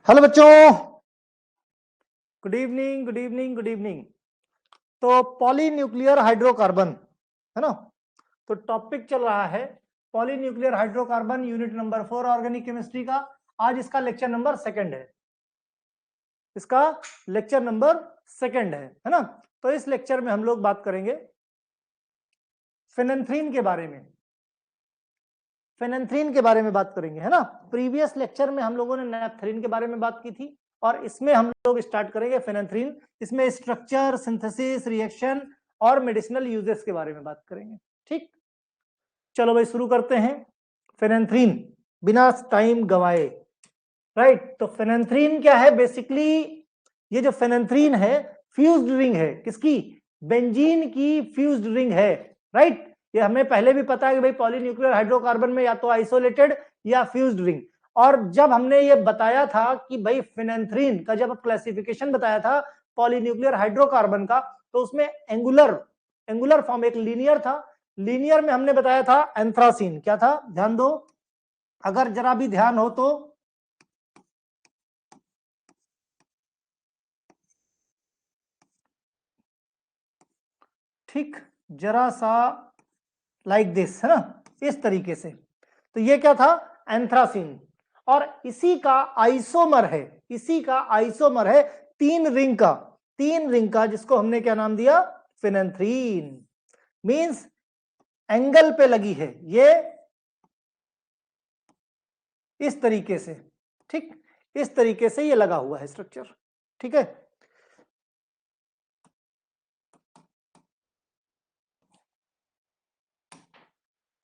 Hello बच्चों, good evening good evening good evening. तो polynuclear hydrocarbon है ना। तो टॉपिक चल रहा है polynuclear hydrocarbon, unit number 4 organic chemistry का। आज इसका लेक्चर नंबर सेकंड है, इसका लेक्चर नंबर सेकंड है ना। तो इस लेक्चर में हम लोग बात करेंगे फेनेंथ्रीन के बारे में, फेनेंथ्रीन के बारे में बात करेंगे है ना। प्रीवियस लेक्चर में हम लोगों ने नैप्थेलीन के बारे में बात की थी और इसमें हम लोग स्टार्ट करेंगे फेनेंथ्रीन। इसमें स्ट्रक्चर, सिंथेसिस, रिएक्शन और मेडिसिनल यूजेस के बारे में बात करेंगे। ठीक, चलो भाई शुरू करते हैं। फेनेंथ्रीन बिना टाइम गवाए, राइट। तो फेनेंथ्रीन क्या है बेसिकली? ये जो फेनेंथ्रीन है फ्यूज्ड रिंग है, किसकी? बेंजीन की फ्यूज्ड रिंग है, राइट। ये हमें पहले भी पता है कि भाई पॉलीन्यूक्लियर हाइड्रोकार्बन में या तो आइसोलेटेड या फ्यूज्ड रिंग। और जब हमने ये बताया था कि भाई फेनेंथ्रीन का जब क्लासिफिकेशन बताया था पॉलीन्यूक्लियर हाइड्रोकार्बन का, तो उसमें एंगुलर फॉर्म एक लीनियर था। लीनियर में हमने बताया था एंथ्रासीन क्या था, ध्यान दो, अगर जरा भी ध्यान हो तो। ठीक, जरा सा लाइक दिस है ना, इस तरीके से। तो ये क्या था? एंथ्रासीन। और इसी का आइसोमर है, इसी का आइसोमर है तीन रिंग का जिसको हमने क्या नाम दिया? फेनेंथ्रीन। मींस एंगल पे लगी है ये, इस तरीके से। ठीक, इस तरीके से ये लगा हुआ है स्ट्रक्चर। ठीक है,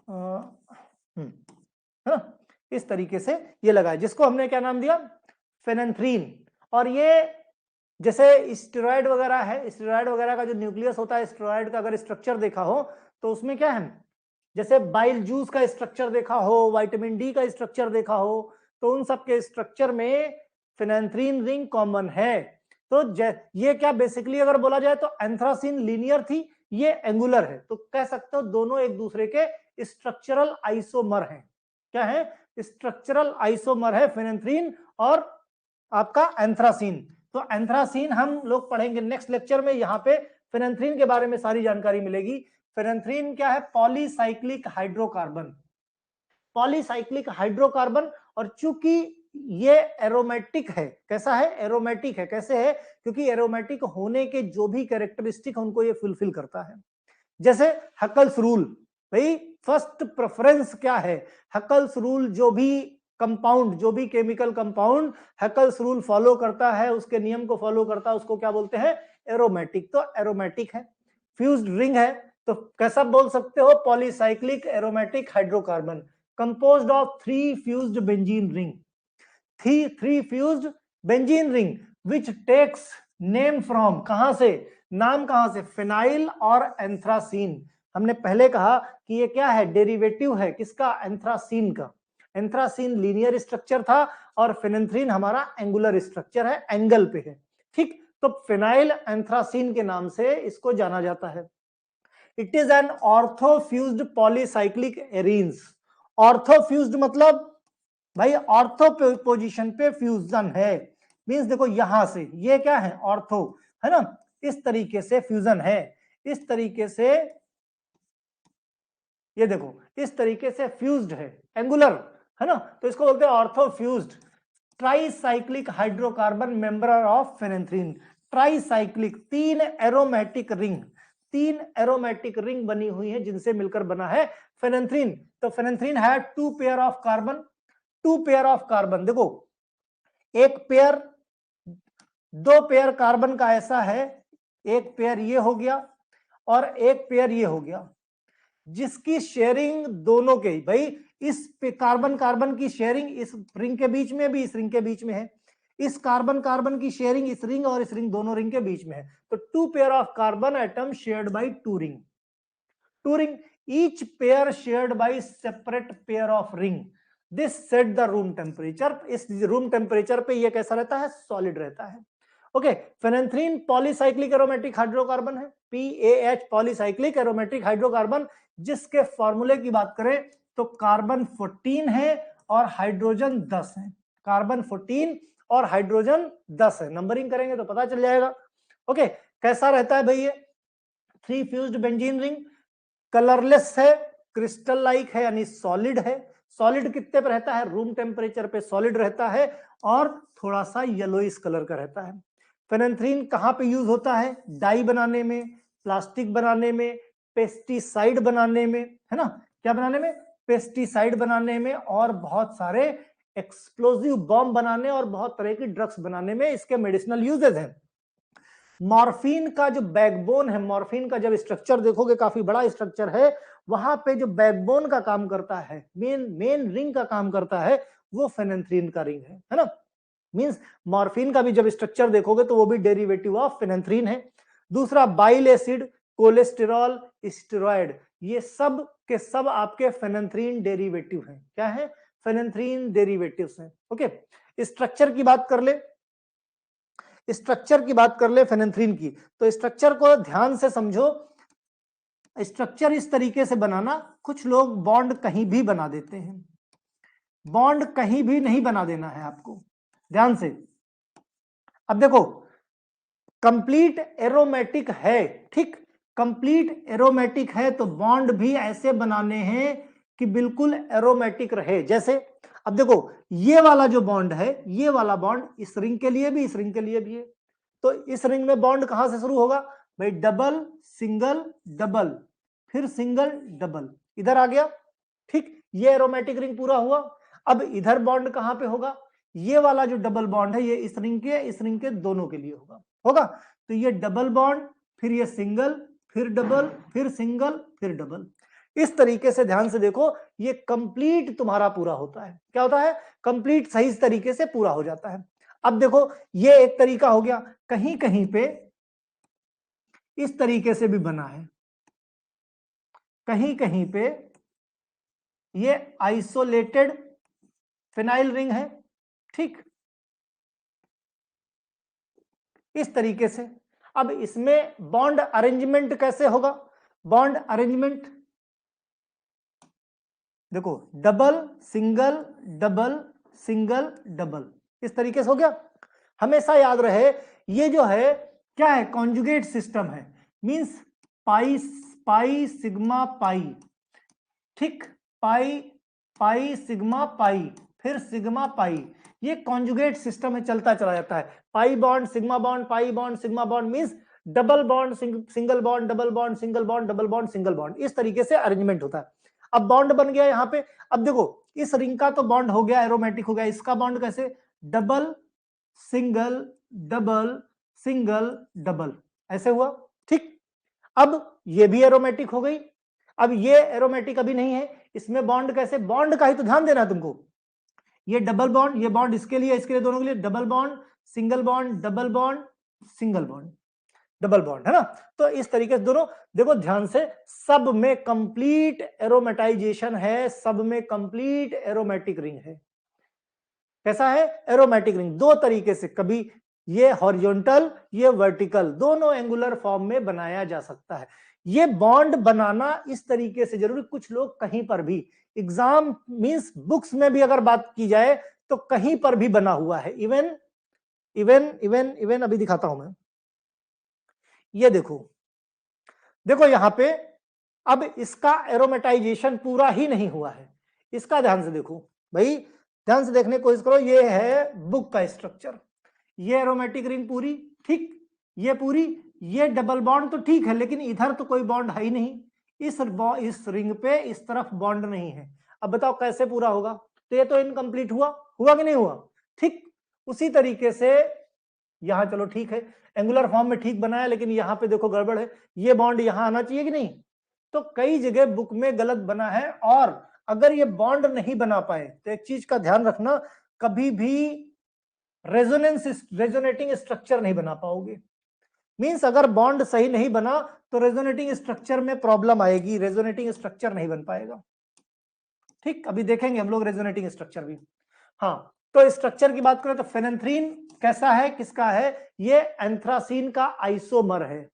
है ना, इस तरीके से ये लगा है जिसको हमने क्या नाम दिया? फेनेंथ्रीन। और ये जैसे स्टेरॉइड वगैरह है, स्टेरॉइड वगैरह का जो न्यूक्लियस होता है, स्टेरॉइड का अगर स्ट्रक्चर देखा हो तो उसमें क्या है, जैसे बाइल जूस का स्ट्रक्चर देखा हो, विटामिन डी का स्ट्रक्चर देखा हो, तो उन सब के स्ट्रक्चर में फेनेंथ्रीन रिंग कॉमन है। तो ये क्या बेसिकली अगर बोला जाए तो एंथ्रासीन लीनियर थी, ये एंगुलर है। तो कह सकते हो दोनों एक दूसरे के स्ट्रक्चरल आइसोमर हैं। क्या है? स्ट्रक्चरल आइसोमर है फेनेंथ्रीन और आपका एंथ्रासीन। तो एंथ्रासीन हम लोग पढ़ेंगे नेक्स्ट लेक्चर में। यहाँ पे फेनेंथ्रीन के बारे में सारी जानकारी मिलेगी। फेनेंथ्रीन क्या है? Polycyclic hydrocarbon, polycyclic hydrocarbon. और चूंकि ये एरोमेटिक है, कैसा है? एरोमेटिक है। कैसे है? क्योंकि एरोमेटिक होने के जो भी कैरेक्टरिस्टिक है उनको ये फुलफिल करता है। जैसे हकल्स रूल, भाई फर्स्ट प्रेफरेंस क्या है? हकल्स रूल, जो भी कंपाउंड, जो भी chemical compound Huckel's rule follow करता है, उसके नियम को फॉलो करता है, उसको क्या बोलते हैं? एरोमेटिक। तो एरोमेटिक है, फ्यूज्ड रिंग है, तो कैसा बोल सकते हो? Polycyclic aromatic hydrocarbon composed of 3 fused benzene ring, three fused benzene ring which takes name from, कहां से? नाम कहां से? फिनाइल और एंथ्रासीन। हमने पहले कहा कि ये क्या है? डेरिवेटिव है किसका? एंथ्रासीन का। एंथ्रासीन लीनियर स्ट्रक्चर था और फेनेंथ्रीन हमारा एंगुलर स्ट्रक्चर है, एंगल पे है। ठीक, तो फिनाइल एंथ्रासीन के नाम से इसको जाना जाता है। It is an orthofused polycyclic arenes. Orthofused मतलब भाई ऑर्थो पोजीशन पे फ्यूजन है। मींस देखो यहां से ये क्या है? ऑर्थो है ना, इस तरीके से फ्यूजन है, इस तरीके से ये देखो, इस तरीके से फ्यूज्ड है, एंगुलर है ना। तो इसको बोलते हैं orthofused tricyclic hydrocarbon member of phenanthrene. Tricyclic, तीन एरोमेटिक रिंग बनी हुई है जिनसे मिलकर बना है फेनेंथ्रीन। तो फेनेंथ्रीन है two pair of carbon, two pair of carbon. देखो एक पेयर, दो पेयर कार्बन का ऐसा है, एक पेयर ये हो गया और एक पेयर ये हो गया, जिसकी शेयरिंग दोनों के, भाई इस कार्बन कार्बन की शेयरिंग इस रिंग के बीच में भी, इस रिंग के बीच में है, इस कार्बन कार्बन की शेयरिंग इस रिंग और इस रिंग, दोनों रिंग के बीच में है। तो two pair of carbon atom shared by two ring, each pair shared by separate pair of ring. This set the room temperature. इस रूम टेम्परेचर पे ये कैसा रहता है? सॉलिड रहता है। Okay, phenanthrene polycyclic aromatic hydrocarbon है, PAH पॉलीसाइक्लिक एरोमेटिक हाइड्रोकार्बन, जिसके फॉर्मूले की बात करें तो कार्बन 14 है और हाइड्रोजन 10 है। कार्बन 14 और हाइड्रोजन 10 है। नंबरिंग करेंगे तो पता चल जाएगा। ओके, कैसा रहता है भाई ये 3 फ्यूज्ड बेंजीन रिंग? कलरलेस है, क्रिस्टल लाइक है यानी सॉलिड है। सॉलिड कितने पे रहता है? रूम टेम्परेचर पे सॉलिड रहता है और थोड़ा सा येलोइश कलर का रहता है। फेनेंथ्रीन कहां पे यूज होता है? डाई बनाने में, प्लास्टिक बनाने में, पेस्टिसाइड बनाने में, है ना? क्या बनाने में? पेस्टिसाइड बनाने में और बहुत सारे एक्सप्लोजिव बॉम्ब बनाने और बहुत तरह की ड्रग्स बनाने में इसके मेडिसिनल यूजेस हैं। मॉर्फिन का जो बैकबोन है, मॉर्फिन का जब स्ट्रक्चर देखोगे काफी बड़ा स्ट्रक्चर है, वहां पे जो बैकबोन का काम करता है, मेन रिंग का काम करता है, वो फेनेंथ्रीन का रिंग है ना? मींस मॉर्फिन का भी जब स्ट्रक्चर देखोगे तो वो भी डेरिवेटिव ऑफ फेनेंथ्रीन है। दूसरा बाइल एसिड, कोलेस्टेरॉल, स्टेरॉइड, ये सब के सब आपके फेनेंथ्रीन डेरिवेटिव हैं। क्या है? फेनेंथ्रीन डेरिवेटिव्स हैं। ओके, स्ट्रक्चर की बात कर ले, स्ट्रक्चर की बात कर ले फेनेंथ्रीन की, तो स्ट्रक्चर को ध्यान से समझो। स्ट्रक्चर इस तरीके से बनाना, कुछ लोग बॉन्ड कहीं भी बना देते हैं, बॉन्ड कहीं भी नहीं बना देना है आपको, ध्यान से। अब देखो कंप्लीट एरोमेटिक है, ठीक, कंप्लीट एरोमेटिक है तो बॉन्ड भी ऐसे बनाने हैं कि बिल्कुल एरोमेटिक रहे। जैसे अब देखो ये वाला जो बॉन्ड है, ये वाला बॉन्ड इस रिंग के लिए भी, इस रिंग के लिए भी है, तो इस रिंग में बॉन्ड कहां से शुरू होगा भाई? डबल सिंगल डबल, फिर सिंगल डबल, इधर आ गया, ठीक, ये एरोमेटिक रिंग पूरा हुआ। अब इधर बॉन्ड कहां पे होगा? ये वाला जो डबल बॉन्ड है ये इस रिंग के दोनों के लिए होगा। तो ये डबल बॉन्ड, फिर ये सिंगल, फिर डबल, फिर सिंगल, फिर डबल, इस तरीके से ध्यान से देखो, ये कंप्लीट तुम्हारा पूरा होता है। क्या होता है? कंप्लीट सही तरीके से पूरा हो जाता है। अब देखो ये एक तरीका हो गया, कहीं कहीं पे इस तरीके से भी बना है, कहीं कहीं पे ये आइसोलेटेड फिनाइल रिंग है, ठीक, इस तरीके से। अब इसमें बॉन्ड अरेंजमेंट कैसे होगा? बॉन्ड अरेंजमेंट देखो, double single double single double, इस तरीके से हो गया। हमेशा याद रहे ये जो है क्या है? कॉन्जुगेट सिस्टम है, मींस पाई पाई सिग्मा पाई, ठीक, पाई पाई सिग्मा पाई, फिर सिग्मा पाई, ये कॉन्जुगेट सिस्टम है, चलता चला जाता है। Pi bond sigma bond, pi bond sigma bond, means double bond single bond, double bond single bond, double bond single bond, इस तरीके से अरेंजमेंट होता है। अब बॉन्ड बन गया यहां पे। अब देखो इस रिंग का तो बॉन्ड हो गया, एरोमेटिक हो गया, इसका बॉन्ड कैसे? Double single double single double, ऐसे हुआ, ठीक। अब ये भी एरोमेटिक हो गई। अब ये एरोमेटिक अभी नहीं है, इसमें बॉन्ड कैसे? बॉन्ड का ही तो ध्यान देना है तुमको। ये डबल बॉन्ड, ये बॉन्ड इसके लिए दोनों के लिए, double bond single bond, double bond single bond, double bond, है ना? तो इस तरीके से दोनों देखो ध्यान से, सब में कंप्लीट एरोमेटाइजेशन है, सब में कंप्लीट एरोमेटिक रिंग है। कैसा है? एरोमेटिक रिंग दो तरीके से, कभी ये हॉरिजॉन्टल, ये वर्टिकल, दोनों एंगुलर फॉर्म में बनाया जा सकता है। ये बॉन्ड बनाना इस तरीके से जरूरी, कुछ लोग कहीं पर भी, एग्जाम मींस बुक्स में भी अगर बात की जाए तो कहीं पर भी बना हुआ है। इवन इवन इवन इवन अभी दिखाता हूं मैं, ये देखो, देखो यहां पे अब इसका एरोमेटाइजेशन पूरा ही नहीं हुआ है, इसका ध्यान से देखो भाई, ध्यान से देखने की कोशिश करो। ये है बुक का स्ट्रक्चर, ये एरोमेटिक रिंग पूरी, ठीक, ये पूरी, ये डबल बॉन्ड तो ठीक है, लेकिन इधर तो कोई बॉन्ड है ही नहीं, इस रिंग पे इस तरफ बॉन्ड नहीं है। अब बताओ कैसे पूरा होगा? तो ये तो इनकम्प्लीट हुआ, हुआ कि नहीं हुआ? ठीक, उसी तरीके से यहां, चलो ठीक है, एंगुलर फॉर्म में ठीक बनाया, लेकिन यहां पे देखो गड़बड़ है, ये बॉन्ड यहां आना चाहिए कि नहीं? तो कई जगह बुक में गलत बना है। और अगर ये बॉन्ड नहीं बना पाए तो एक चीज का ध्यान रखना, कभी भी रेजोनेटिंग स्ट्रक्चर नहीं बना पाओगे। मींस अगर बॉन्ड सही नहीं बना तो रेजोनेटिंग स्ट्रक्चर में प्रॉब्लम आएगी, रेजोनेटिंग स्ट्रक्चर नहीं बन पाएगा। ठीक, अभी देखेंगे हम लोग रेजोनेटिंग स्ट्रक्चर भी। हाँ, तो स्ट्रक्चर की बात करें तो फेनेंथ्रीन कैसा है, किसका है? ये एंथ्रासीन का आइसोमर है।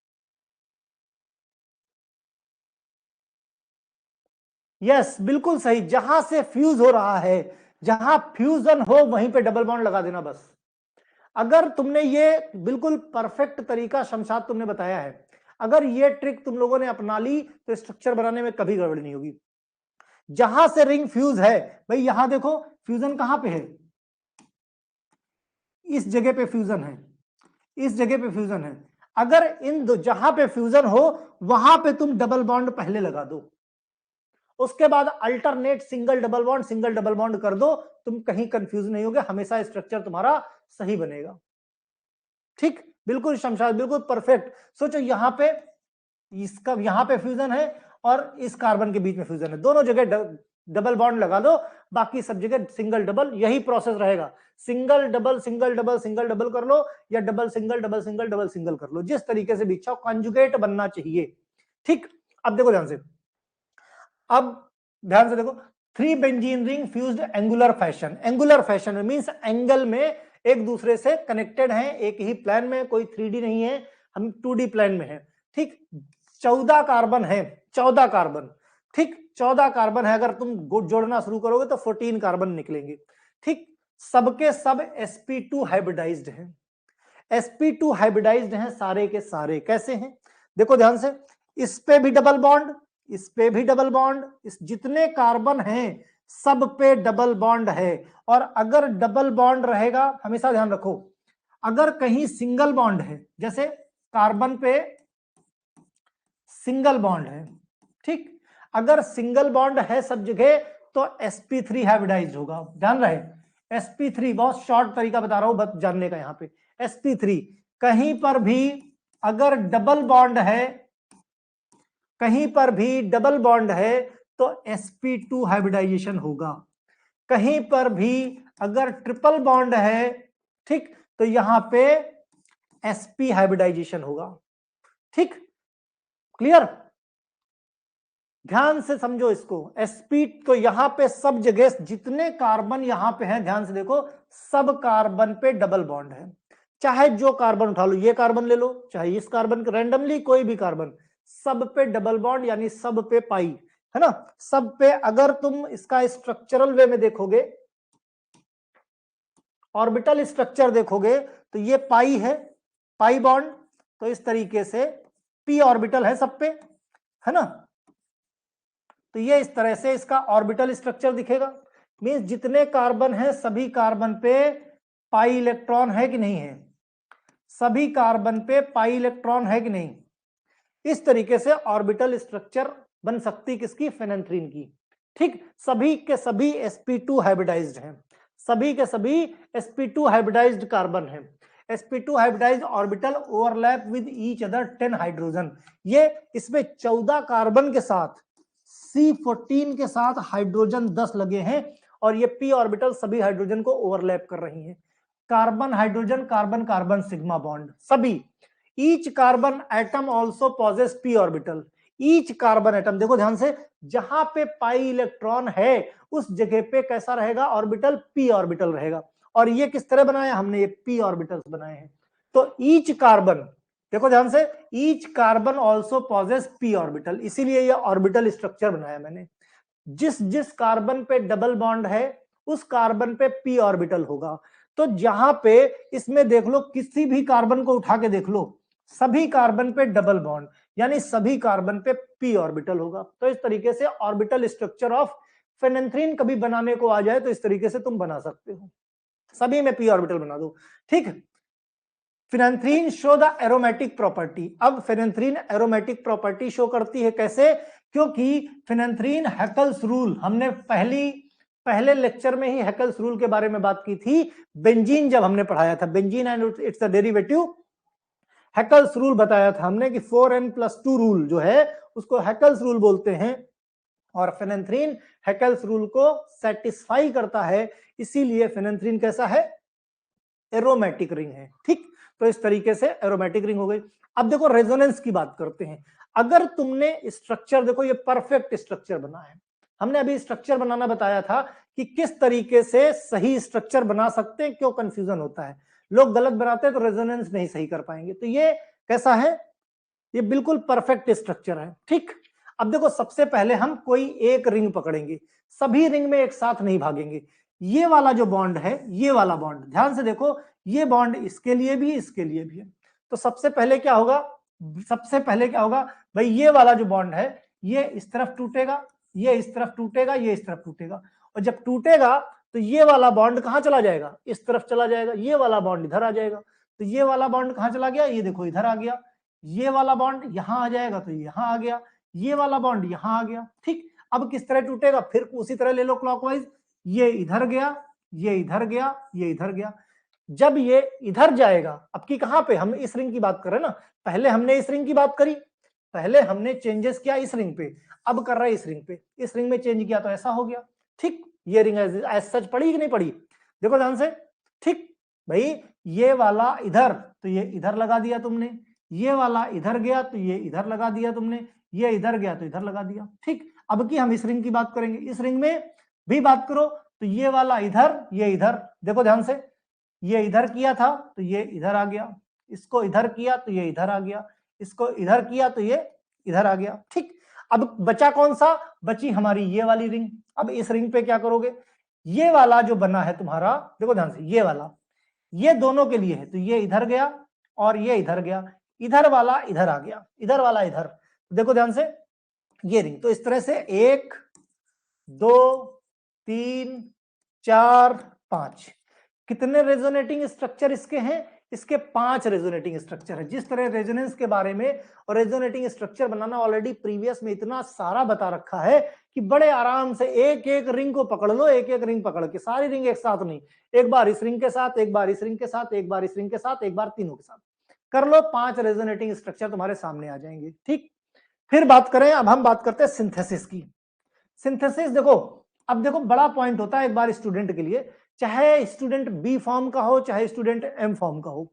यस, बिल्कुल सही, जहां से फ्यूज हो रहा है, जहां फ्यूजन हो वहीं पे डबल बॉन्ड लगा देना बस। अगर तुमने ये बिल्कुल परफेक्ट तरीका शमशाद तुमने बताया है, अगर ये ट्रिक तुम लोगों ने अपना ली तो स्ट्रक्चर बनाने में कभी गड़बड़ी नहीं होगी। जहां से रिंग फ्यूज है भाई, यहां देखो फ्यूजन कहां पे है, इस जगह पे फ्यूजन है, इस जगह पे फ्यूजन है। अगर इन दो जहां पे फ्यूजन हो वहां पे तुम डबल बॉन्ड पहले लगा दो, उसके बाद अल्टरनेट सिंगल डबल बॉन्ड कर दो, तुम कहीं कंफ्यूज नहीं होगे, हमेशा स्ट्रक्चर तुम्हारा सही बनेगा। ठीक, बिल्कुल शमशाद, बिल्कुल परफेक्ट। सोचो यहां पे इसका यहां पे फ्यूजन है और इस कार्बन के बीच में फ्यूजन है, दोनों जगह डबल बॉन्ड लगा दो, बाकी सब जगह सिंगल डबल, यही प्रोसेस रहेगा। सिंगल डबल सिंगल डबल कर लो या डबल सिंगल डबल सिंगल कर लो, जिस तरीके से भी इच्छा हो, कॉन्जुगेट बनना चाहिए। ठीक, अब देखो ध्यान से, अब ध्यान से देखो, 3 benzene ring fused angular fashion, angular fashion means angle में एक दूसरे से कनेक्टेड हैं, एक ही प्लेन में, कोई 3D नहीं है, हम 2D प्लेन में है। ठीक, 14 कार्बन है, 14 कार्बन। ठीक, 14 कार्बन है, अगर तुम जोड़ना शुरू करोगे तो 14 कार्बन निकलेंगे। ठीक, सबके सब sp2 हाइब्रिडाइज्ड हैं, sp2 हाइब्रिडाइज्ड हैं सारे के सारे। कैसे हैं देखो ध्यान से, इस पे भी डबल बॉन्ड, इस पे भी डबल बॉन्ड, इस जितने कार्बन हैं सब पे डबल बॉन्ड है। और अगर डबल बॉन्ड रहेगा, हमेशा ध्यान रखो, अगर कहीं सिंगल बॉन्ड है, जैसे कार्बन पे सिंगल बॉन्ड है, ठीक, अगर सिंगल बॉन्ड है सब जगह तो sp3 हाइब्रिडाइज्ड होगा। ध्यान रहे, sp3 बहुत शॉर्ट तरीका बता रहा हूं जानने का, यहां पे sp3 कहीं पर भी अगर डबल बॉन्ड है, कहीं पर भी डबल बॉन्ड है तो sp2 हाइब्रिडाइजेशन होगा। कहीं पर भी अगर ट्रिपल बॉन्ड है, ठीक, तो यहां पे sp हाइब्रिडाइजेशन होगा। ठीक, क्लियर, ध्यान से समझो इसको। sp तो यहां पे सब जगह जितने कार्बन यहां पे हैं, ध्यान से देखो, सब कार्बन पे डबल बॉन्ड है। चाहे जो कार्बन उठा लो, ये कार्बन ले लो, चाहे इस कार्बन, रैंडमली कोई भी कार्बन, सब पे डबल बॉन्ड, यानी सब पे पाई, है ना, सब पे। अगर तुम इसका स्ट्रक्चरल वे में देखोगे, ऑर्बिटल स्ट्रक्चर देखोगे, तो ये पाई है, पाई बॉन्ड, तो इस तरीके से p ऑर्बिटल है सब पे, है ना। तो ये इस तरह से इसका ऑर्बिटल स्ट्रक्चर दिखेगा। मींस जितने कार्बन हैं सभी कार्बन पे पाई इलेक्ट्रॉन है कि नहीं है, सभी कार्बन पे पाई इलेक्ट्रॉन है कि नहीं। इस तरीके से ऑर्बिटल स्ट्रक्चर बन सकती किसकी, फेनेंथ्रीन की। ठीक, सभी के सभी sp2 हाइब्रिडाइज्ड हैं, सभी के सभी sp2 हाइब्रिडाइज्ड कार्बन हैं। sp2 hybridised orbital overlap with each other 10 hydrogen. ये इसमें 14 कार्बन के साथ C14 के साथ हाइड्रोजन 10 लगे हैं, और ये p ऑर्बिटल सभी हाइड्रोजन को ओवरलैप कर रही हैं। Carbon hydrogen carbon carbon sigma bond सभी। Each carbon atom also pauses p orbital, each carbon atom, देखो ध्यान से, जहां पे पाई इलेक्ट्रॉन है उस जगह पे कैसा रहेगा, ऑर्बिटल p ऑर्बिटल रहेगा। और ये किस तरह बनाया हमने, ये p ऑर्बिटल्स बनाए हैं। तो ईच कार्बन, देखो ध्यान से, each carbon also pauses p orbital, इसीलिए ये ऑर्बिटल स्ट्रक्चर बनाया मैंने। जिस जिस कार्बन पे डबल बॉन्ड है उस कार्बन पे p ऑर्बिटल होगा। तो जहां पे इसमें देख लो, किसी भी कार्बन को उठा के देख लो, सभी कार्बन पे डबल बॉन्ड, यानी सभी कार्बन पे p ऑर्बिटल होगा। तो इस तरीके से ऑर्बिटल स्ट्रक्चर ऑफ फेनेंथ्रीन कभी बनाने को आ जाए तो इस तरीके से तुम बना सकते हो, सभी में p ऑर्बिटल बना दो। ठीक, phenanthrene show the aromatic property. अब फेनेंथ्रीन एरोमेटिक प्रॉपर्टी शो करती है कैसे, क्योंकि फेनेंथ्रीन हैकेल्स रूल, हमने पहले लेक्चर में ही हैकेल्स रूल के बारे में बात की थी, बेंजीन जब हमने पढ़ाया था, benzene and its a derivative, Huckel's rule बताया था हमने कि 4n+2 रूल जो है उसको हैकेल्स रूल बोलते हैं, और फेनेंथ्रीन हैकेल्स रूल को सेटिस्फाई करता है, इसीलिए फेनेंथ्रीन कैसा है, एरोमेटिक रिंग है। ठीक, तो इस तरीके से एरोमेटिक रिंग हो गई। अब देखो रेजोनेंस की बात करते हैं। अगर तुमने स्ट्रक्चर देखो, ये परफेक्ट स्ट्रक्चर बना है, हमने अभी स्ट्रक्चर बनाना बताया था कि किस तरीके से सही स्ट्रक्चर बना सकते हैं, क्यों कंफ्यूजन होता है, लोग गलत बनाते हैं तो रेजोनेंस नहीं सही कर पाएंगे। तो ये कैसा है, ये बिल्कुल परफेक्ट स्ट्रक्चर है। ठीक, अब देखो सबसे पहले हम कोई एक रिंग पकड़ेंगे, सभी रिंग में एक साथ नहीं भागेंगे, ये वाला जो बॉन्ड है, ये वाला बॉन्ड ध्यान से देखो, ये बॉन्ड इसके लिए भी इसके लिए भी है। तो सबसे पहले क्या होगा, सबसे पहले क्या होगा भाई, ये वाला जो बॉन्ड है ये इस तरफ टूटेगा, ये इस तरफ टूटेगा, ये इस तरफ टूटेगा, और जब टूटेगा तो ये वाला बॉन्ड कहां चला जाएगा, इस तरफ चला जाएगा, ये वाला बॉन्ड इधर आ जाएगा। तो ये वाला बॉन्ड कहां चला गया, ये देखो इधर आ गया, ये वाला बॉन्ड यहां आ जाएगा तो यहां आ गया, ये वाला बॉन्ड यहां आ गया। ठीक, अब किस तरह टूटेगा, फिर उसी तरह ले लो क्लॉकवाइज, ये इधर गया, ये इधर गया, ये इधर गया। जब ये इधर जाएगा, अब की कहां पे, हम इस रिंग की बात कर रहे हैं ना, पहले हमने इस रिंग की बात करी, पहले हमने चेंजेस किया इस रिंग पे, अब कर रहे हैं इस रिंग पे, इस रिंग में चेंज किया तो ऐसा हो गया। ठीक, ये रिंग एज सच पड़ी कि नहीं पड़ी, देखो ध्यान से। ठीक भाई, ये वाला इधर तो ये इधर लगा दिया तुमने, ये वाला इधर गया तो ये इधर लगा दिया तुमने, ये इधर गया तो इधर लगा दिया। ठीक, अब की हम इस रिंग की बात करेंगे, इस रिंग में भी बात करो तो ये वाला इधर, ये इधर, देखो ध्यान से, ये इधर किया था तो ये इधर आ गया, इसको इधर किया तो ये इधर आ गया, इसको इधर किया तो ये इधर आ गया। ठीक, अब बचा कौन सा, बची हमारी ये वाली रिंग। अब इस रिंग पे क्या करोगे, ये वाला जो बना है तुम्हारा, देखो ध्यान से, ये वाला, ये दोनों के लिए है, तो ये इधर गया और ये इधर गया, इधर वाला इधर आ गया, इधर वाला इधर, देखो ध्यान से, ये रिंग। तो इस तरह से 1 2 3 4 5, कितने रेजोनेटिंग स्ट्रक्चर इसके हैं, इसके 5 रेजोनेटिंग स्ट्रक्चर है। जिस तरह रेजोनेंस के बारे में और रेजोनेटिंग स्ट्रक्चर बनाना ऑलरेडी प्रीवियस में इतना सारा बता रखा है कि बड़े आराम से एक एक रिंग को पकड़ लो, एक एक रिंग पकड़ के, सारी रिंग एक साथ नहीं, एक बार इस रिंग के साथ, एक बार इस रिंग के साथ, एक बार इस रिंग के साथ, एक बार तीनों के साथ कर लो, 5 रेजोनेटिंग स्ट्रक्चर तुम्हारे सामने आ जाएंगे। ठीक, फिर बात करें, अब हम बात करते हैं सिंथेसिस की। सिंथेसिस देखो, अब देखो बड़ा पॉइंट होता है एक बार स्टूडेंट के लिए, चाहे स्टूडेंट बी फॉर्म का हो, चाहे स्टूडेंट एम फॉर्म का हो,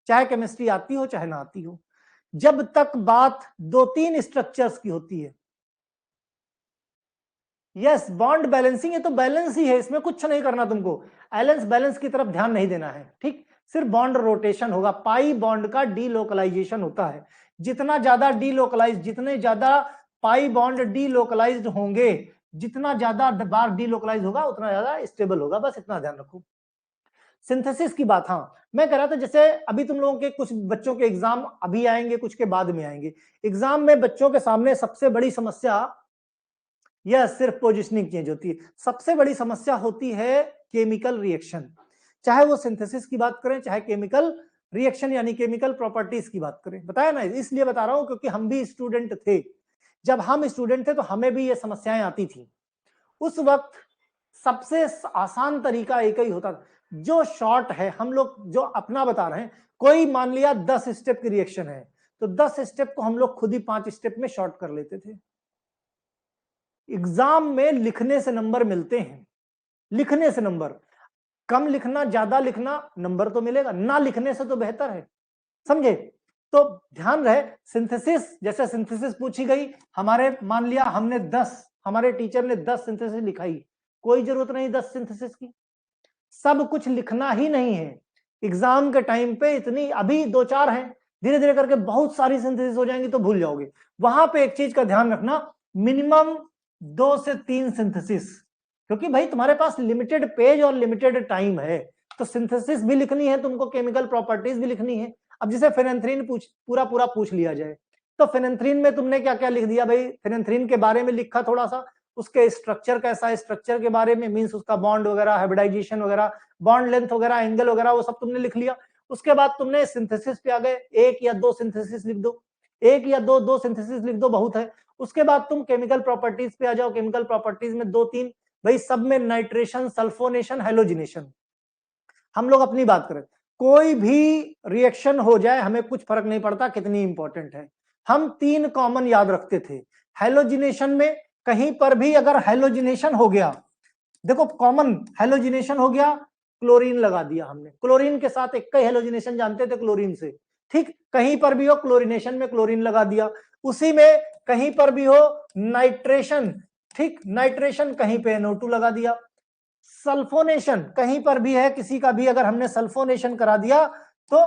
चाहे केमिस्ट्री आती हो चाहे ना आती हो, जब तक बात 2-3 स्ट्रक्चर्स की होती है, यस बॉन्ड बैलेंसिंग, ये तो बैलेंस ही है, इसमें कुछ नहीं करना तुमको, एलेंस बैलेंस की तरफ ध्यान नहीं देना है। ठीक, सिर्फ बॉन्ड रोटेशन होगा, पाई बॉन्ड का डीलोकलाइजेशन होता है, जितना ज्यादा डीलोकलाइज, जितने ज्यादा पाई बॉन्ड डीलोकलाइज्ड होंगे, जितना ज्यादा बार डीलोकलाइज होगा उतना ज्यादा स्टेबल होगा, बस इतना ध्यान रखो। सिंथेसिस की बात, हाँ मैं कह रहा था, जैसे अभी तुम लोगों के कुछ बच्चों के एग्जाम अभी आएंगे, कुछ के बाद में आएंगे, एग्जाम में बच्चों के सामने सबसे बड़ी समस्या यह सिर्फ पोजिशनिंग चेंज होती है, सबसे बड़ी समस्या होती है केमिकल रिएक्शन, चाहे वो सिंथेसिस की बात करें चाहे केमिकल रिएक्शन यानी केमिकल प्रॉपर्टीज की बात करें। बताया ना, इसलिए बता रहा हूं क्योंकि हम भी स्टूडेंट थे, जब हम स्टूडेंट थे तो हमें भी ये समस्याएं आती थी। उस वक्त सबसे आसान तरीका एक ही होता था, जो शॉर्ट है, हम लोग जो अपना बता रहे हैं, कोई मान लिया 10 स्टेप की रिएक्शन है तो 10 स्टेप को हम लोग खुद ही 5 स्टेप में शॉर्ट कर लेते थे। एग्जाम में लिखने से नंबर मिलते हैं, लिखने से नंबर, कम लिखना ज्यादा लिखना नंबर तो मिलेगा, ना लिखने से तो बेहतर है, समझे। तो ध्यान रहे, सिंथेसिस, जैसे सिंथेसिस पूछी गई, हमारे मान लिया हमने 10, हमारे टीचर ने 10 सिंथेसिस लिखाई, कोई जरूरत नहीं 10 सिंथेसिस की, सब कुछ लिखना ही नहीं है। एग्जाम के टाइम पे इतनी, अभी 2-4 हैं, धीरे धीरे करके बहुत सारी सिंथेसिस हो जाएंगी तो भूल जाओगे। वहां पे एक चीज का ध्यान रखना, मिनिमम 2 से 3 सिंथेसिस, क्योंकि भाई तुम्हारे पास लिमिटेड पेज और लिमिटेड टाइम है, तो सिंथेसिस भी लिखनी है तुमको, केमिकल प्रॉपर्टीज भी लिखनी है। अब जैसे फेनेंथ्रीन पूरा पूरा पूछ लिया जाए, तो फेनेंथ्रीन में तुमने क्या क्या लिख दिया भाई, फेनेंथ्रीन के बारे में लिखा थोड़ा सा, उसके स्ट्रक्चर कैसा है, स्ट्रक्चर के बारे में, मींस उसका बॉन्ड वगैरह, हाइब्रिडाइजेशन वगैरह, बॉन्ड लेंथ वगैरह, एंगल वगैरह, वो सब तुमने लिख लिया। उसके बाद तुमने सिंथेसिस पे आ गए, 1 या 2 सिंथेसिस लिख दो, 1 या 2 सिंथेसिस लिख दो, बहुत है। उसके बाद तुम केमिकल प्रॉपर्टीज पे आ जाओ, केमिकल प्रॉपर्टीज में 2-3, भाई सब में नाइट्रेशन, सल्फोनेशन, हैलोजिनेशन। हम लोग अपनी बात करें, कोई भी रिएक्शन हो जाए हमें कुछ फर्क नहीं पड़ता कितनी इंपॉर्टेंट है, हम 3 कॉमन याद रखते थे। हैलोजिनेशन में कहीं पर भी अगर हैलोजिनेशन हो गया, देखो कॉमन हैलोजिनेशन हो गया, क्लोरीन लगा दिया हमने, क्लोरीन के साथ एक ही हैलोजिनेशन जानते थे क्लोरीन से, ठीक, कहीं पर भी हो क्लोरीनेशन में क्लोरीन लगा दिया, उसी में कहीं पर भी हो नाइट्रेशन, ठीक, नाइट्रेशन कहीं पे NO2 लगा दिया, सल्फोनेशन कहीं पर भी है किसी का भी, अगर हमने सल्फोनेशन करा दिया तो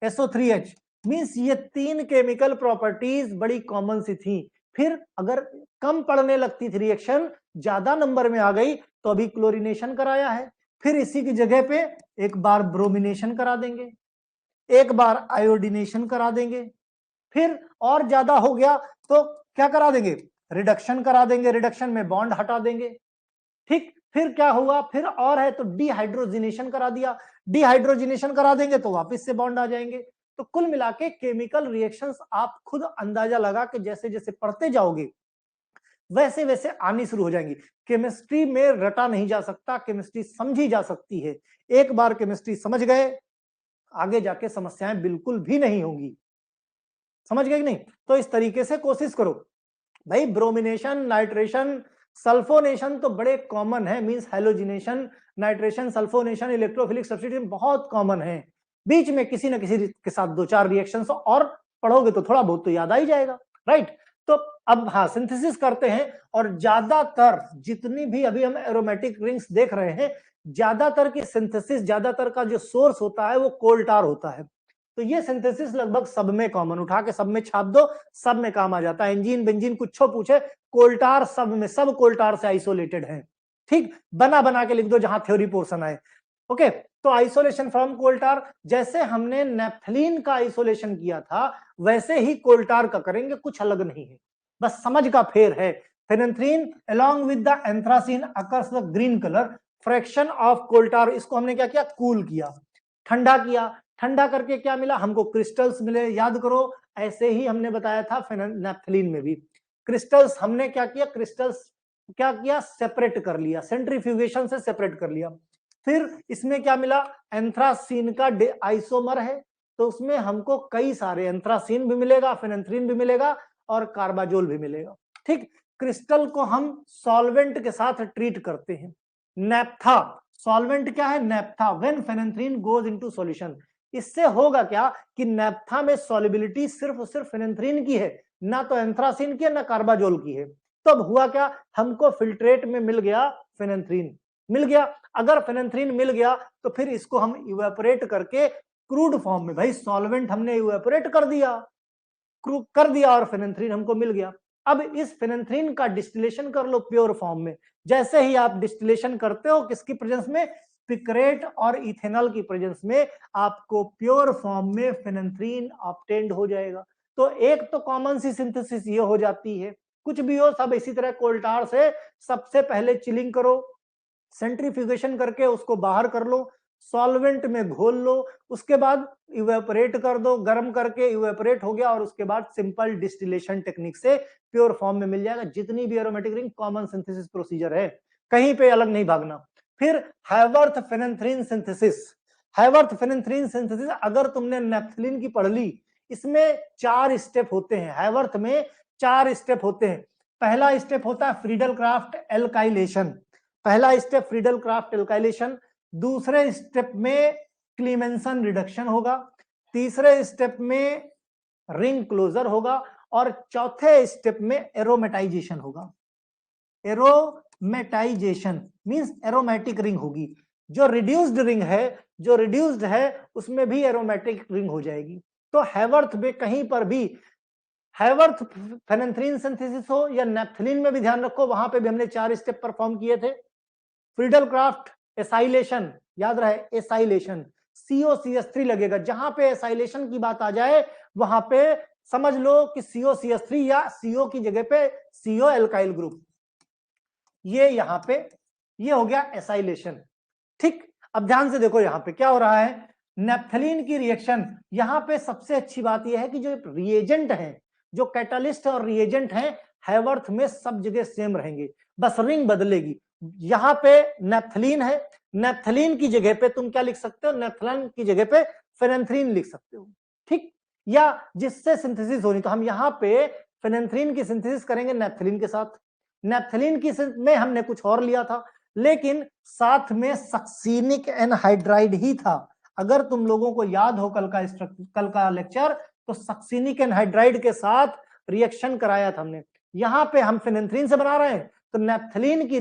SO3H, मींस ये 3 केमिकल प्रॉपर्टीज बड़ी कॉमन सी थी। फिर अगर कम पड़ने लगती थी रिएक्शन, ज्यादा नंबर में आ गई, तो अभी क्लोरीनेशन कराया है, फिर इसी की जगह पे एक बार ब्रोमिनेशन करा देंगे, एक बार आयोडीनेशन करा देंगे, फिर और ज्यादा हो गया तो क्या करा देंगे, रिडक्शन करा देंगे, रिडक्शन में बॉन्ड हटा देंगे। ठीक, फिर क्या हुआ, फिर और है तो डिहाइड्रोजिनेशन करा दिया, डिहाइड्रोजिनेशन करा देंगे तो वापस से बॉन्ड आ जाएंगे। तो कुल मिला के केमिकल रिएक्शंस आप खुद अंदाजा लगा के जैसे जैसे पढ़ते जाओगे वैसे वैसे आनी शुरू हो जाएंगी। केमिस्ट्री में रटा नहीं जा सकता, केमिस्ट्री समझी जा सकती है। एक बार केमिस्ट्री समझ गए, आगे जाके समस्याएं बिल्कुल भी नहीं होंगी। समझ गए कि नहीं? तो इस तरीके से कोशिश करो भाई। ब्रोमिनेशन, नाइट्रेशन, सल्फोनेशन तो बड़े कॉमन है, means halogenation, nitration, sulphonation, electrophilic substitution बहुत कॉमन है। बीच में किसी न किसी के साथ दो चार रिएक्शंस और पढ़ोगे तो थोड़ा बहुत तो याद आ ही जाएगा, राइट? तो अब हाँ, सिंथेसिस करते हैं, और ज्यादातर जितनी भी अभी हम एरोमेटिक रिंग्स देख रहे हैं, ज्यादातर की सिंथेसिस, ज्यादातर का जो सोर्स होता है वो कोल टार होता है। तो ये सिंथेसिस लगभग सब में कॉमन, उठा के सब में छाप दो, सब में काम आ जाता है। इंजीन बेंजीन कुछ पूछे, कोल्टार सब में, सब कोल्टार से आइसोलेटेड है। ठीक, बना बना के लिख दो जहां थ्योरी पोर्शन आए। ओके, तो आइसोलेशन फ्रॉम कोल्टार, जैसे हमने नेफ्थलीन का आइसोलेशन किया था वैसे ही कोल्टार का करेंगे, कुछ अलग नहीं है, बस समझ का फेर है। Phenanthrene along with the anthracene occurs the green color fraction of coal tar। इसको हमने क्या किया, कूल किया, ठंडा किया। ठंडा करके क्या मिला हमको, क्रिस्टल्स मिले। याद करो, ऐसे ही हमने बताया था नेफ्थलीन में भी क्रिस्टल्स। हमने क्या किया, क्रिस्टल्स क्या किया, सेपरेट कर लिया, सेंट्रीफ्यूगेशन से सेपरेट कर लिया। फिर इसमें क्या मिला, एंथ्रासीन का आइसोमर है, तो उसमें हमको कई सारे एंथ्रासीन भी मिलेगा, फेनेंथ्रीन भी मिलेगा और कार्बाजोल भी मिलेगा। ठीक, क्रिस्टल को हम सॉल्वेंट के साथ ट्रीट करते हैं। नेप्था सॉल्वेंट क्या है, naphtha, when phenanthrene goes into solution. इससे होगा क्या कि नेप्था में सॉल्युबिलिटी सिर्फ और सिर्फ फेनेंथ्रीन की है, ना तो एंथ्रासीन की है ना कार्बाजोल की है। तो अब हुआ क्या, हमको फिल्ट्रेट में मिल गया फेनेंथ्रीन, मिल गया। अगर फेनेंथ्रीन मिल गया तो फिर इसको हम इवेपोरेट करके क्रूड फॉर्म में, भाई सॉल्वेंट हमने इवेपोरेट कर दिया और फेनेंथ्रीन हमको मिल गया। अब इस फेनेंथ्रीन का डिस्टिलेशन कर लो प्योर फॉर्म में। जैसे ही आप डिस्टिलेशन करते हो, किसकी प्रेजेंस में, पिक्रेट और इथेनॉल की प्रेजेंस में, आपको प्योर फॉर्म में फेनेंथ्रीन ऑब्टेन्ड हो जाएगा। तो एक तो कॉमन सी सिंथेसिस ये हो जाती है। कुछ भी हो, सब इसी तरह कोल्टार से सबसे पहले चिलिंग करो, सेंट्रीफ्यूगेशन करके उसको बाहर कर लो, सॉल्वेंट में घोल लो, उसके बाद इवेपोरेट कर दो, गर्म करके इवेपोरेट हो गया, और उसके बाद सिंपल डिस्टिलेशन टेक्निक से प्योर फॉर्म में मिल जाएगा। जितनी भी aromatic ring common synthesis procedure है, कहीं पे अलग नहीं भागना। फिर हैवर्थ फेनेंथ्रीन सिंथेसिस, हैवर्थ फेनेंथ्रीन सिंथेसिस अगर तुमने नेफ्थलीन की पढ़ ली, इसमें 4 स्टेप होते हैं। हैवर्थ में 4 स्टेप होते हैं। पहला स्टेप होता है फ्रीडल क्राफ्ट एल्काइलेशन, पहला स्टेप फ्रीडल क्राफ्ट एल्काइलेशन। दूसरे स्टेप में क्लीमेंसन रिडक्शन होगा, तीसरे स्टेप में रिंग क्लोजर होगा, और चौथे स्टेप में एरोमेटाइजेशन होगा। एरोमेटाइजेशन मींस एरोमेटिक रिंग होगी। जो रिड्यूस्ड रिंग है, जो रिड्यूस्ड है उसमें भी एरोमेटिक रिंग हो जाएगी। तो हैवर्थ में कहीं पर भी, हैवर्थ फेनेंथ्रीन सिंथेसिस हो या नेफ्थलीन में भी ध्यान रखो, वहां पे भी हमने 4 स्टेप परफॉर्म किए थे। फ्रीडल क्राफ्ट एसाइलेशन, याद रहे एसाइलेशन, COCH3 लगेगा। जहां पे एसाइलेशन की बात आ जाए वहां पे समझ लो कि COCH3 या CO की जगह पे CO एल्काइल ग्रुप, ये यहां पे ये हो गया एसाइलेशन। ठीक, अब ध्यान से देखो यहां पे क्या हो रहा है, नेफ्थलीन की रिएक्शन। यहां पे सबसे अच्छी बात यह है कि जो रिएजेंट है, जो कैटालिस्ट और रिएजेंट है, हैवर्थ में सब जगह सेम रहेंगे, बस रिंग बदलेगी। यहां पे नेफ्थलीन है, नेफ्थलीन की जगह पे तुम क्या लिख सकते हो, नेफ्थलीन की जगह पे फेनेंथ्रीन लिख सकते हो। ठीक, या जिससे सिंथेसिस होनी, तो हम यहां पे फेनेंथ्रीन की सिंथेसिस करेंगे नेफ्थलीन के साथ। नेफ्थलीन की में हमने कुछ और लिया था, लेकिन साथ में सक्सीनिक एनहाइड्राइड ही था। अगर तुम लोगों को याद हो कल का लेक्चर, तो सक्सीनिक एनहाइड्राइड के साथ रिएक्शन कराया था हमने। यहां पे हम फेनेंथ्रीन से बना रहे हैं, तो नेफ्थलीन की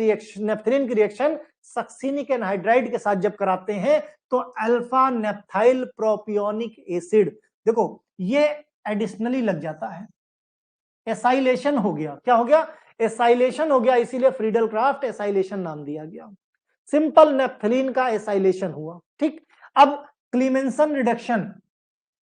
रिएक्शन सक्सीनिक एनहाइड्राइड के साथ जब कराते हैं तो अल्फा नेफ्थाइल प्रोपियोनिक एसिड, देखो ये एडिशनली लग जाता है। एसाइलेशन हो गया, क्या हो गया, एसाइलेशन हो गया, इसीलिए फ्रीडल क्राफ्ट एसाइलेशन नाम दिया गया। सिंपल नेप्थलीन का एसाइलेशन हुआ। ठीक, अब क्लीमेंसन रिडक्शन,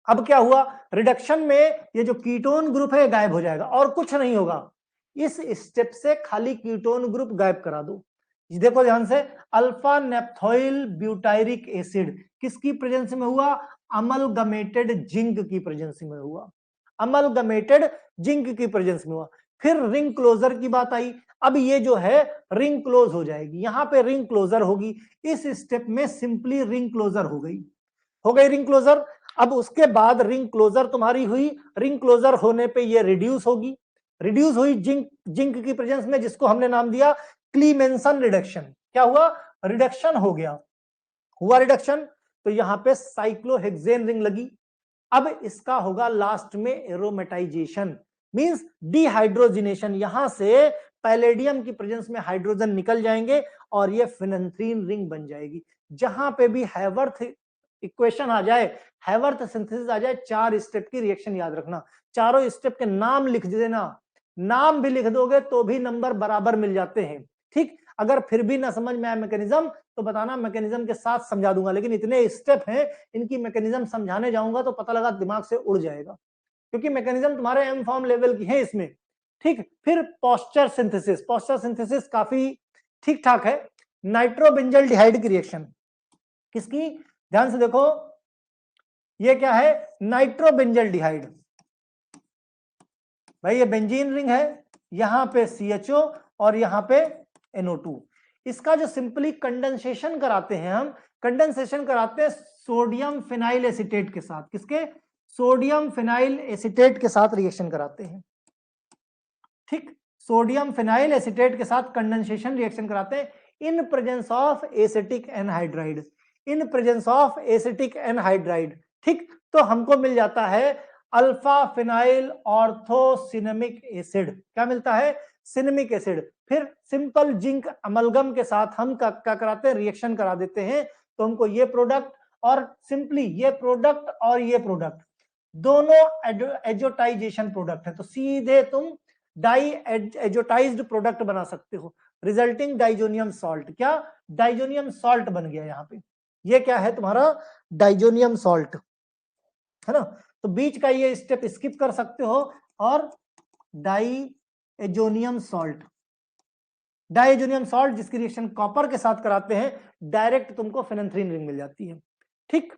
अब क्या हुआ, रिडक्शन में ये जो कीटोन ग्रुप है गायब हो जाएगा और कुछ नहीं होगा। इस स्टेप से खाली कीटोन ग्रुप गायब करा दो। देखो ध्यान से, अल्फा नेप्थोइल ब्यूटायरिक एसिड किसकी प्रेजेंस में हुआ, अमलगमेटेड जिंक की प्रेजेंस में हुआ, अमलगमेटेड जिंक की प्रेजेंस में हुआ। फिर रिंग क्लोजर की बात आई, अब ये जो है रिंग क्लोज हो जाएगी, यहां पे रिंग क्लोजर होगी, इस स्टेप में सिंपली रिंग क्लोजर हो गई रिंग क्लोजर। अब उसके बाद रिंग क्लोजर तुम्हारी हुई, रिंग क्लोजर होने पे ये रिड्यूस होगी, रिड्यूस हुई जिंक की प्रेजेंस में, जिसको हमने नाम दिया क्लीमेंसन रिडक्शन। क्या हुआ, रिडक्शन हो गया, हुआ रिडक्शन, तो यहां पे साइक्लोहेक्सेन रिंग लगी। अब इसका होगा लास्ट में एरोमेटाइजेशन, मींस डिहाइड्रोजिनेशन, यहां से पैलेडियम की प्रेजेंस में हाइड्रोजन निकल जाएंगे और ये फिनेंथ्रीन रिंग बन जाएगी। जहां पे भी हैवर्थ इक्वेशन आ जाए, हैवर्थ सिंथेसिस आ जाए, 4 स्टेप की रिएक्शन याद रखना, चारों स्टेप के नाम लिख देना, नाम भी लिख दोगे तो भी नंबर बराबर मिल जाते हैं। ठीक, अगर फिर भी ना समझ में आए मैकेनिज्म तो बताना, मैकेनिज्म के साथ समझा दूंगा, लेकिन इतने स्टेप हैं, इनकी मैकेनिज्म समझाने जाऊंगा तो पता लगा दिमाग से उड़ जाएगा, क्योंकि मैकेनिज्म तुम्हारे एम फॉर्म लेवल की है इसमें। ठीक, फिर पोस्चर सिंथेसिस, पोस्चर सिंथेसिस काफी ठीक ठाक है। नाइट्रोबेंजल डिहाइड की रिएक्शन किसकी, ध्यान से देखो, ये क्या है, नाइट्रोबेंजल डिहाइड। भाई ये बेंजीन रिंग है, यहां पे CHO और यहां पे NO2। इसका जो सिंपली कंडेंसेशन कराते हैं हम, कंडेंसेशन कराते हैं सोडियम फिनाइल एसीटेट के साथ, किसके, सोडियम फिनाइल एसीटेट के साथ रिएक्शन कराते हैं। ठीक, सोडियम फिनाइल एसीटेट के साथ कंडेंसेशन रिएक्शन कराते हैं in presence of acetic anhydride, in presence of acetic anhydride. ठीक, तो हमको मिल जाता है अल्फा फिनाइल ऑर्थोसिनेमिक एसिड, क्या मिलता है, सिनेमिक एसिड। फिर सिंपल जिंक अमलगम के साथ हम क्या कराते हैं, रिएक्शन करा देते हैं, तो हमको ये प्रोडक्ट और सिंपली ये प्रोडक्ट और ये प्रोडक्ट दोनों एजोटाइजेशन प्रोडक्ट है, तो सीधे तुम डाई एजोटाइज्ड प्रोडक्ट बना सकते हो, रिजल्टिंग डाइजोनियम सॉल्ट। क्या, डाइजोनियम सॉल्ट बन गया यहां पे, ये क्या है तुम्हारा, डाइजोनियम सॉल्ट, है ना। तो बीच का ये स्टेप स्किप कर सकते हो, और डाइएजोनियम सॉल्ट, डाइएजोनियम सॉल्ट जिसकी रिएक्शन कॉपर के साथ कराते हैं, डायरेक्ट तुमको फेनेंथ्रीन रिंग मिल जाती है। ठीक,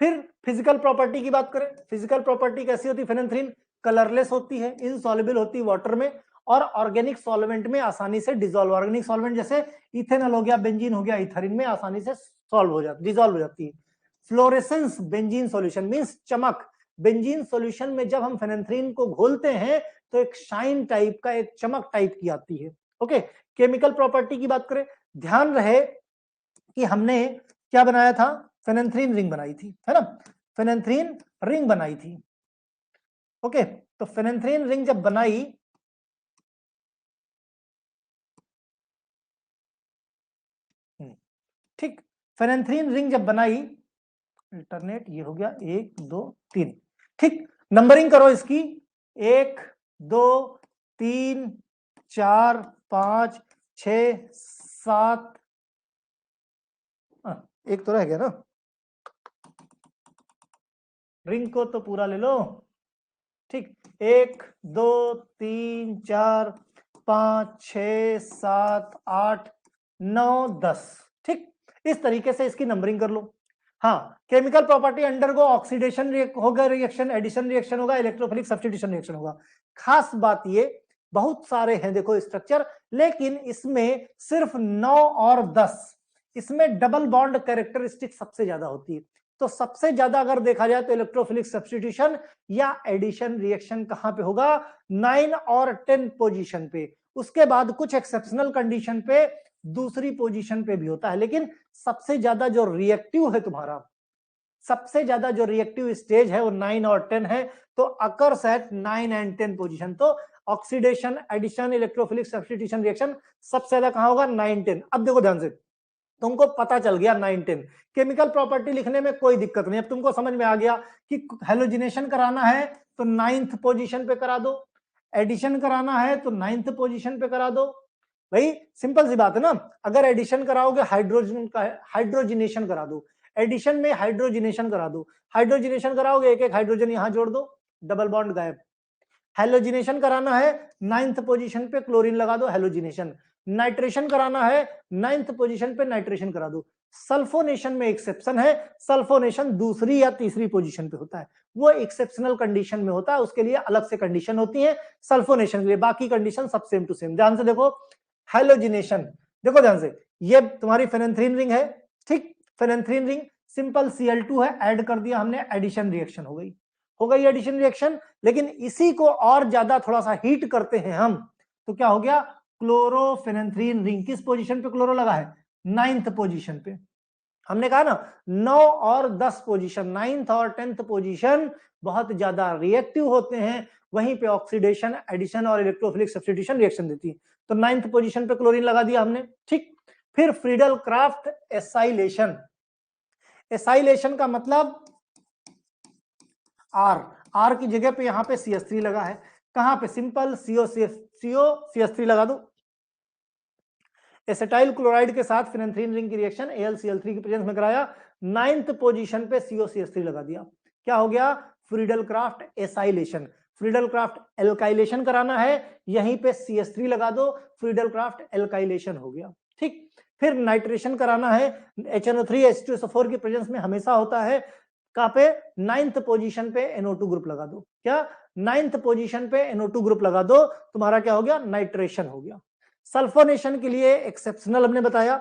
फिर फिजिकल प्रॉपर्टी की बात करें, फिजिकल प्रॉपर्टी कैसी होती है, फेनेंथ्रीन कलरलेस होती है, इनसॉल्युबल होती है वाटर में, और ऑर्गेनिक सॉल्वेंट में आसानी से डिसॉल्व, ऑर्गेनिक सॉल्वेंट जैसे इथेनॉल हो गया, बेंजीन हो गया, इथरीन में आसानी से सॉल्व हो जाती, डिसॉल्व हो जाती है। फ्लोरेसेंस बेंजीन सॉल्यूशन मींस चमक, बेंजीन सॉल्यूशन में जब हम फेनेंथ्रीन को घोलते हैं तो एक शाइन टाइप का, एक चमक टाइप की आती है। ओके, केमिकल प्रॉपर्टी की बात करें, ध्यान रहे कि हमने क्या बनाया था, फेनेंथ्रीन रिंग बनाई थी, है ना, फेनेंथ्रीन रिंग बनाई थी। ओके, तो फेनेंथ्रीन रिंग जब बनाई, ठीक, फेनेंथ्रीन रिंग जब बनाई, अल्टरनेट ये हो गया 1 2 3, ठीक, नंबरिंग करो इसकी, 1 2 3 4 5 6 7, एक तो रह गया ना, रिंग को तो पूरा ले लो। ठीक, 1 2 3 4 5 6 7 8 9 10, ठीक, इस तरीके से इसकी नंबरिंग कर लो। हाँ, केमिकल प्रॉपर्टी अंडरगो ऑक्सीडेशन होगा, रिएक्शन एडिशन रिएक्शन होगा, इलेक्ट्रोफिलिक सब्स्टिट्यूशन रिएक्शन होगा। खास बात ये, बहुत सारे हैं देखो स्ट्रक्चर, लेकिन इसमें सिर्फ 9 और 10, इसमें डबल बॉन्ड कैरेक्टरिस्टिक सबसे ज्यादा होती है। तो सबसे ज्यादा अगर देखा जाए तो इलेक्ट्रोफिलिक सब्स्टिट्यूशन या एडिशन रिएक्शन कहां पे होगा, 9 और 10 पोजीशन पे। उसके बाद कुछ एक्सेप्शनल कंडीशन पे दूसरी पोजीशन पे भी होता है, लेकिन सबसे ज्यादा जो रिएक्टिव है तुम्हारा, सबसे ज्यादा जो रिएक्टिव स्टेज है वो 9 और 10 है, तो अकर्स एट 9 एंड 10 पोजीशन। तो oxidation, addition, electrophilic substitution reaction सबसे ज्यादा कहां होगा, 9 10। अब देखो ध्यान से, तुमको पता चल गया 9 10, केमिकल प्रॉपर्टी लिखने में कोई दिक्कत नहीं, अब तुमको समझ में आ गया कि हेलोजिनेशन कराना है तो 9th पोजीशन पे करा दो, एडिशन कराना है तो 9th पोजीशन पे करा दो। भाई सिंपल सी बात है ना, अगर एडिशन कराओगे हाइड्रोजन का हाइड्रोजिनेशन करा दो, एडिशन में हाइड्रोजिनेशन करा दो, हाइड्रोजिनेशन कराओगे एक एक हाइड्रोजन यहां जोड़ दो, डबल बॉन्ड गायब। हेलोजिनेशन कराना है 9th पोजीशन पे क्लोरीन लगा दो, हेलोजिनेशन। नाइट्रेशन कराना है 9th पोजीशन पे नाइट्रेशन करा दो। सल्फोनेशन में एक्सेप्शन है, सल्फोनेशन दूसरी या तीसरी पोजीशन पे होता है, वो एक्सेप्शनल कंडीशन में होता है, उसके लिए अलग से कंडीशन होती है सल्फोनेशन के लिए, बाकी कंडीशन सब सेम टू सेम। ध्यान से देखो, हेलोजिनेशन देखो ध्यान से, ये तुम्हारी फेनेंथ्रीन रिंग है, ठीक, फेनेंथ्रीन रिंग सिंपल Cl2 है, ऐड कर दिया हमने, एडिशन रिएक्शन हो गई एडिशन रिएक्शन। लेकिन इसी को और ज्यादा थोड़ा सा हीट करते हैं हम, तो क्या हो गया, क्लोरोफेनेंथ्रीन रिंग। किस पोजीशन पे क्लोरो लगा है, 9th पोजीशन पे। हमने कहा ना 9 और 10 पोजीशन, 9th और 10th पोजीशन बहुत ज्यादा रिएक्टिव होते हैं, वहीं पे ऑक्सीडेशन, एडिशन और इलेक्ट्रोफिलिक सब्स्टिट्यूशन रिएक्शन देती है। तो 9th पोजीशन पे क्लोरीन लगा दिया हमने, ठीक। फिर फ्रीडल क्राफ्ट एसाइलेशन, एसाइलेशन का मतलब आर की जगह पे यहां पे CH3 लगा है, कहां पे, सिंपल COCH3 लगा दो। एसिटाइल क्लोराइड के साथ फेनेंथ्रीन रिंग की रिएक्शन AlCl3 की प्रेजेंस में कराया, 9th पोजीशन पे COCH3 लगा दिया, क्या हो गया, Friedel Crafts acylation. Friedel craft alkylation कराना है, यहीं पे CH3 लगा दो, फ्रीडल क्राफ्ट एल्काइलेशन हो गया, ठीक। फिर नाइट्रेशन कराना है, HNO3 H2SO4 की प्रेजेंस में हमेशा होता है, कहां पे, 9th पोजीशन पे NO2 ग्रुप लगा दो, क्या, 9th पोजीशन पे NO2 ग्रुप लगा दो, तुम्हारा क्या हो गया, नाइट्रेशन हो गया। सल्फोनेशन के लिए एक्सेप्शनल हमने बताया,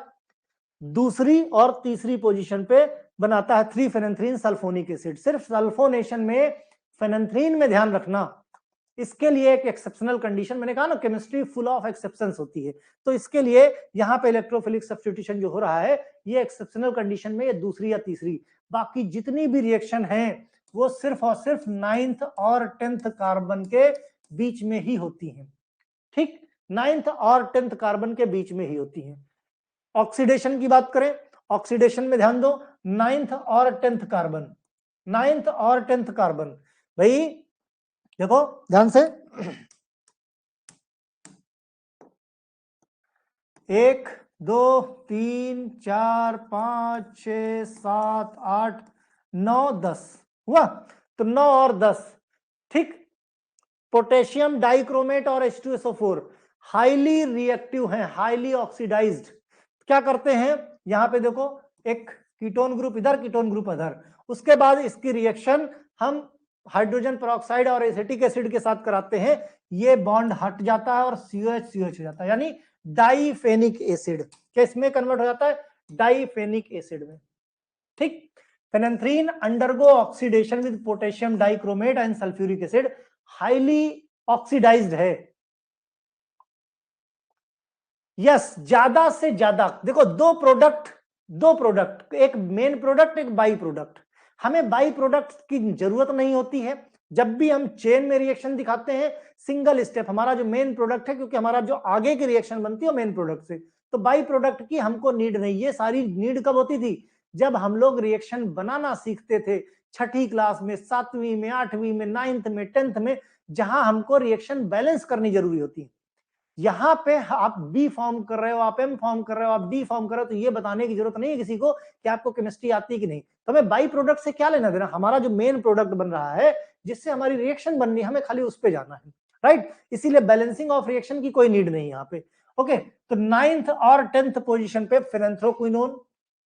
दूसरी और तीसरी पोजीशन पे बनाता है 3-फेनेंथ्रीन सल्फोनिक एसिड। सिर्फ सल्फोनेशन में फेनेंथ्रीन में ध्यान रखना, इसके लिए एक एक्सेप्शनल कंडीशन, मैंने कहा ना केमिस्ट्री फुल ऑफ एक्सेप्शंस होती है, तो इसके लिए यहां पे इलेक्ट्रोफिलिक सब्स्टिट्यूशन जो हो रहा है ये एक्सेप्शनल कंडीशन में, ये दूसरी या तीसरी। बाकी जितनी भी रिएक्शन है वो सिर्फ और सिर्फ 9th और 10th कार्बन के बीच में ही होती है, ठीक, 9th और 10th कार्बन के बीच में ही होती है। ऑक्सीडेशन की बात करें, ऑक्सीडेशन में ध्यान दो, 9th और 10th कार्बन, 9th और 10th कार्बन, भाई देखो ध्यान से, 1 2 3 4 5 6 7 8 9 10 हुआ, तो 9 और 10, ठीक। पोटेशियम डाइक्रोमेट और H2SO4 हाईली रिएक्टिव हैं, हाईली ऑक्सीडाइज्ड। क्या करते हैं, यहां पे देखो, एक कीटोन ग्रुप इधर, कीटोन ग्रुप इधर, उसके बाद इसकी रिएक्शन हम हाइड्रोजन पेरोक्साइड और एसिटिक एसिड के साथ कराते हैं, ये बॉन्ड हट जाता है और COH हो जाता है, यानी डाइफेनिक एसिड, क्या इसमें कन्वर्ट हो जाता है, डाइफेनिक एसिड में, ठीक। Phenanthrene undergo oxidation with potassium dichromate and sulphuric acid, highly oxidised है। यस, ज्यादा से ज्यादा देखो, दो प्रोडक्ट, एक मेन प्रोडक्ट, एक बाई प्रोडक्ट। हमें बाई प्रोडक्ट की जरूरत नहीं होती है, जब भी हम चेन में रिएक्शन दिखाते हैं सिंगल स्टेप, हमारा जो मेन प्रोडक्ट है, क्योंकि हमारा जो आगे की रिएक्शन बनती है मेन प्रोडक्ट से, तो बाई प्रोडक्ट की हमको नीड नहीं। ये सारी नीड कब होती थी, जब हम लोग रिएक्शन बनाना सीखते थे, छठी क्लास में, 7वीं में, 8वीं में, 9th में, 10th में, जहां हमको रिएक्शन बैलेंस करनी जरूरी होती है। यहां पे आप बी फॉर्म कर रहे हो, आप एम फॉर्म कर रहे हो, आप डी फॉर्म कर रहे हो, तो ये बताने की जरूरत नहीं है किसी को कि आपको केमिस्ट्री आती है कि नहीं। तो हमें बाई प्रोडक्ट से क्या लेना देना, हमारा जो मेन प्रोडक्ट बन रहा है जिससे हमारी रिएक्शन बननी है, हमें खाली उस पे जाना है, राइट। इसीलिए बैलेंसिंग ऑफ रिएक्शन की कोई नीड नहीं यहाँ पे, ओके। तो 9th और 10th पोजीशन पे फेनेंथ्रोक्विनोन,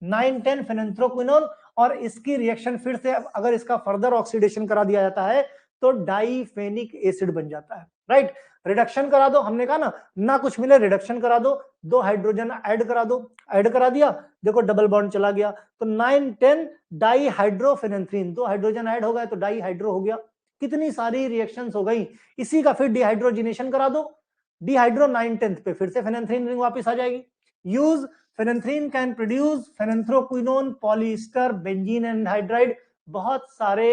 9-10 फेनेंथ्रोक्विनोन, और इसकी रिएक्शन फिर से अगर इसका फर्दर ऑक्सीडेशन करा दिया जाता है तो डाइफेनिक एसिड बन जाता है, राइट। रिडक्शन करा दो, हमने कहा ना कुछ मिले रिडक्शन करा दो, 2 हाइड्रोजन ऐड करा दो, ऐड करा दिया, देखो डबल बॉन्ड चला गया, तो 9-10 डाइहाइड्रोफेनेंथ्रीन, 2 हाइड्रोजन ऐड हो गए तो डाइहाइड्रो हो गया। कितनी सारी रिएक्शंस हो गई, इसी का फिर डिहाइड्रोजिनेशन करा दो, डिहाइड्रो 9-10 पे फिर से फेनेंथ्रीन रिंग वापस आ जाएगी। Use phenanthrene can produce phenanthroquinone, polyester, benzene anhydride, बहुत सारे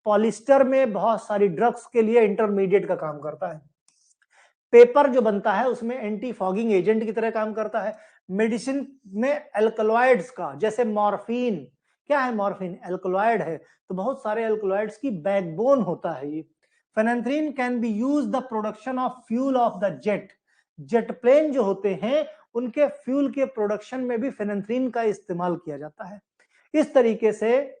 पॉलिस्टर में बहुत सारी ड्रग्स के लिए इंटरमीडिएट का काम करता है। पेपर जो बनता है उसमें एंटी फॉगिंग एजेंट की तरह काम करता है। मेडिसिन में एल्कलॉइड्स का, जैसे मॉर्फिन, क्या है मॉर्फिन, एल्कलॉइड है, तो बहुत सारे एल्कलॉइड्स की बैकबोन होता है ये। Phenanthrene can be use the production of fuel of the jet. Jet plane जो होते हैं उनके फ्यूल के प्रोडक्शन में भी फेनेंथ्रीन का इस्तेमाल किया जाता है। इस तरीके से,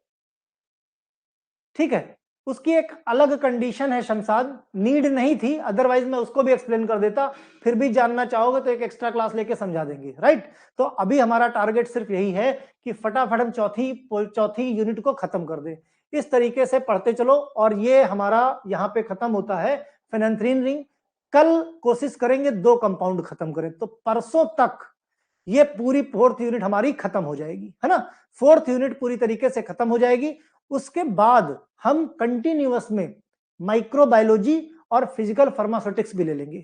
ठीक है। उसकी एक अलग कंडीशन है शमशाद, नीड नहीं थी, अदरवाइज मैं उसको भी एक्सप्लेन कर देता, फिर भी जानना चाहोगे तो एक एक्स्ट्रा क्लास लेके समझा देंगे, राइट। तो अभी हमारा टारगेट सिर्फ यही है कि फटाफट हम चौथी यूनिट को खत्म कर दें। इस तरीके से पढ़ते चलो, और ये हमारा यहाँ पे खत्म होता है फेनेंथ्रीन रिंग। कल कोशिश करेंगे 2 कंपाउंड खत्म करें, तो परसों तक ये पूरी 4th यूनिट हमारी खत्म हो जाएगी, है ना। 4th यूनिट पूरी तरीके से खत्म हो जाएगी। उसके बाद हम कंटिन्यूअस में माइक्रोबायोलॉजी और फिजिकल फार्मास्यूटिक्स भी ले लेंगे,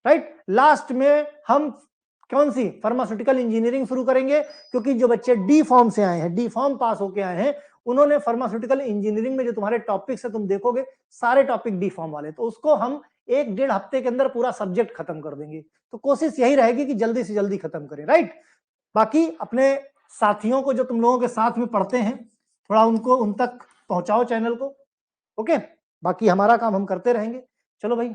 राइट। लास्ट में हम कौन सी फार्मास्यूटिकल इंजीनियरिंग शुरू करेंगे, क्योंकि जो बच्चे डी फॉर्म से आए हैं, डी फॉर्म पास होके आए हैं, उन्होंने फार्मास्यूटिकल इंजीनियरिंग में जो तुम्हारे टॉपिक्स है तुम देखोगे सारे टॉपिक डी फॉर्म वाले, तो उसको हम 1-1.5 हफ्ते के अंदर पूरा सब्जेक्ट खत्म कर देंगे। तो कोशिश यही रहेगी कि जल्दी से जल्दी खत्म करें, राइट। बाकी अपने साथियों को जो तुम लोगों के साथ में पढ़ते हैं, थोड़ा उनको उन तक पहुंचाओ चैनल को, ओके। बाकी हमारा काम हम करते रहेंगे। चलो भाई।